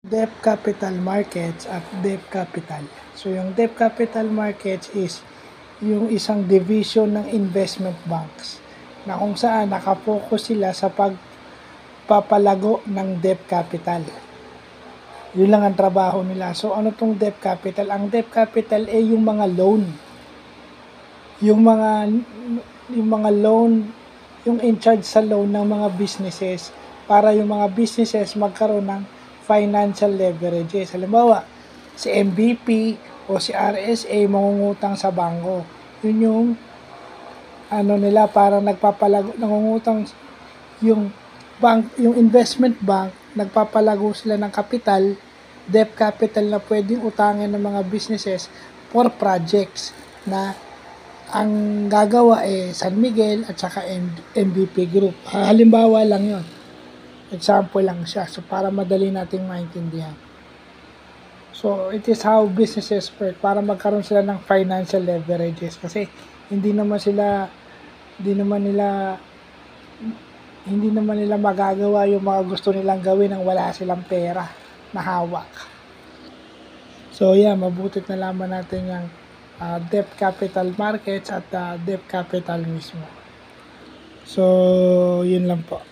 Debt capital markets at debt capital. So yung debt capital markets is yung isang division ng investment banks na kung saan nakapokus sila sa pagpapalago ng debt capital. Yun lang ang trabaho nila. So ano tong debt capital? Ang debt capital ay yung mga loan. Yung mga loan, yung in charge sa loan ng mga businesses para yung mga businesses magkaroon ng financial leverages. Halimbawa, si MVP o si RSA mangungutang sa bangko. Yun yung ano nila para nangungutang yung bank, yung investment bank, nagpapalago sila ng kapital, debt capital na pwedeng utangin ng mga businesses for projects na ang gagawa San Miguel at saka MVP Group. Halimbawa lang yon. Example lang siya. So, para madali nating maintindihan. So, it is how businesses work para magkaroon sila ng financial leverages. Kasi, hindi naman nila magagawa yung mga gusto nilang gawin nang wala silang pera na hawak. So, mabutit na laman natin yung debt capital markets at debt capital mismo. So, yun lang po.